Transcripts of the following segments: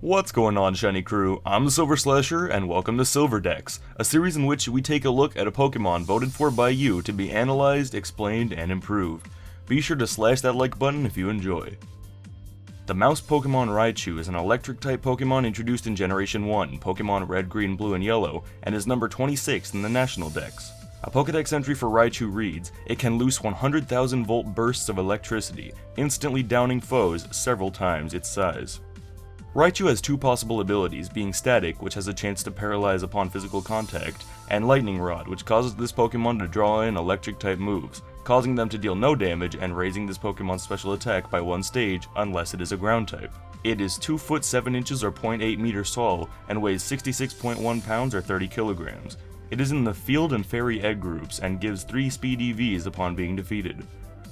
What's going on, shiny crew? I'm the SilverSlasher, and welcome to SilverDex, a series in which we take a look at a Pokemon voted for by you to be analyzed, explained, and improved. Be sure to slash that like button if you enjoy. The mouse Pokemon Raichu is an electric-type Pokemon introduced in Generation 1, Pokemon Red, Green, Blue, and Yellow, and is number 26 in the National Dex. A Pokédex entry for Raichu reads, it can loose 100,000 volt bursts of electricity, instantly downing foes several times its size. Raichu has two possible abilities, being Static, which has a chance to paralyze upon physical contact, and Lightning Rod, which causes this Pokemon to draw in electric-type moves, causing them to deal no damage and raising this Pokemon's special attack by one stage unless it is a ground type. It is 2 foot 7 inches or 0.8 meters tall and weighs 66.1 pounds or 30 kilograms. It is in the Field and Fairy Egg groups and gives 3 speed EVs upon being defeated.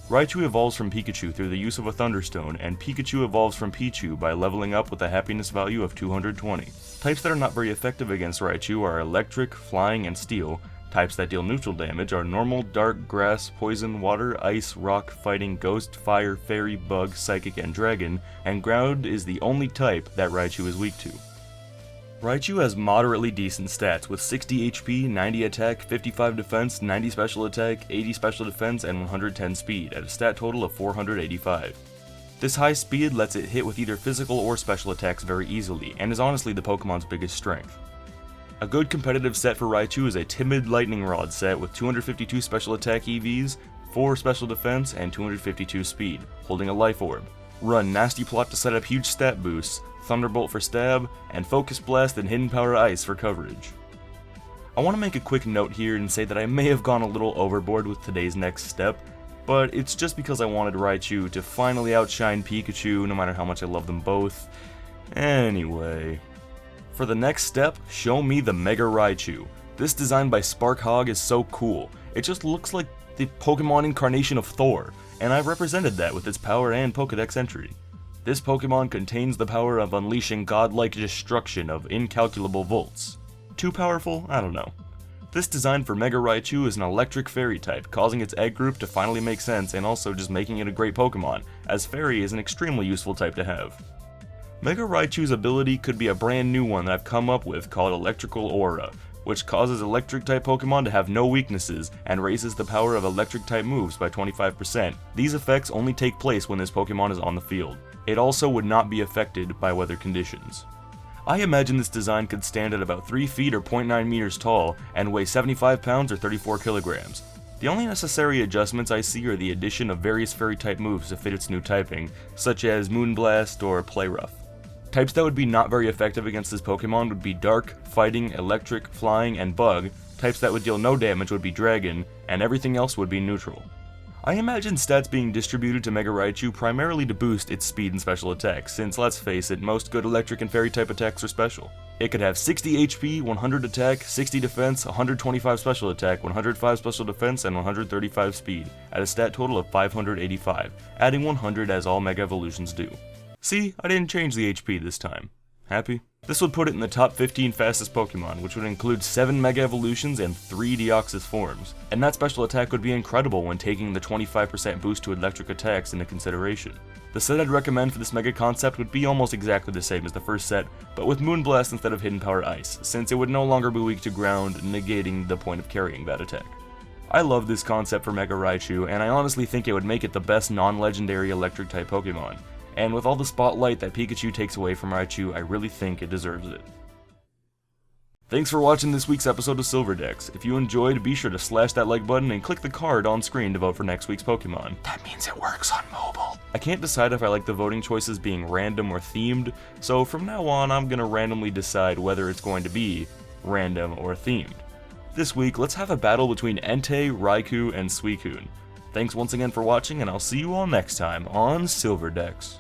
Raichu evolves from Pikachu through the use of a Thunderstone, and Pikachu evolves from Pichu by leveling up with a happiness value of 220. Types that are not very effective against Raichu are Electric, Flying, and Steel. Types that deal neutral damage are Normal, Dark, Grass, Poison, Water, Ice, Rock, Fighting, Ghost, Fire, Fairy, Bug, Psychic, and Dragon, and Ground is the only type that Raichu is weak to. Raichu has moderately decent stats with 60 HP, 90 attack, 55 defense, 90 special attack, 80 special defense, and 110 speed at a stat total of 485. This high speed lets it hit with either physical or special attacks very easily, and is honestly the Pokemon's biggest strength. A good competitive set for Raichu is a Timid Lightning Rod set with 252 special attack EVs, 4 special defense, and 252 speed, holding a Life Orb. Run Nasty Plot to set up huge stat boosts, Thunderbolt for stab, and Focus Blast and Hidden Power Ice for coverage. I want to make a quick note here and say that I may have gone a little overboard with today's next step, but it's just because I wanted Raichu to finally outshine Pikachu no matter how much I love them both. Anyway. For the next step, show me the Mega Raichu. This design by Sparkhog is so cool. It just looks like the Pokemon incarnation of Thor, and I've represented that with its power and Pokedex entry. This Pokemon contains the power of unleashing godlike destruction of incalculable volts. Too powerful? I don't know. This design for Mega Raichu is an electric fairy type, causing its egg group to finally make sense and also just making it a great Pokemon, as fairy is an extremely useful type to have. Mega Raichu's ability could be a brand new one that I've come up with called Electrical Aura, which causes electric type Pokemon to have no weaknesses and raises the power of electric type moves by 25%. These effects only take place when this Pokemon is on the field. It also would not be affected by weather conditions. I imagine this design could stand at about 3 feet or 0.9 meters tall and weigh 75 pounds or 34 kilograms. The only necessary adjustments I see are the addition of various fairy type moves to fit its new typing, such as Moonblast or Play Rough. Types that would be not very effective against this Pokemon would be Dark, Fighting, Electric, Flying, and Bug. Types that would deal no damage would be Dragon, and everything else would be neutral. I imagine stats being distributed to Mega Raichu primarily to boost its speed and special attacks, since let's face it, most good electric and fairy type attacks are special. It could have 60 HP, 100 attack, 60 defense, 125 special attack, 105 special defense, and 135 speed, at a stat total of 585, adding 100 as all Mega Evolutions do. See, I didn't change the HP this time. Happy? This would put it in the top 15 fastest Pokemon, which would include 7 Mega Evolutions and 3 Deoxys forms. And that special attack would be incredible when taking the 25% boost to electric attacks into consideration. The set I'd recommend for this Mega concept would be almost exactly the same as the first set, but with Moonblast instead of Hidden Power Ice, since it would no longer be weak to ground, negating the point of carrying that attack. I love this concept for Mega Raichu, and I honestly think it would make it the best non-legendary electric type Pokemon. And with all the spotlight that Pikachu takes away from Raichu, I really think it deserves it. Thanks for watching this week's episode of SilverDex. If you enjoyed, be sure to slash that like button and click the card on screen to vote for next week's Pokemon. That means it works on mobile. I can't decide if I like the voting choices being random or themed, so from now on I'm gonna randomly decide whether it's going to be random or themed. This week, let's have a battle between Entei, Raikou, and Suicune. Thanks once again for watching, and I'll see you all next time on SilverDex.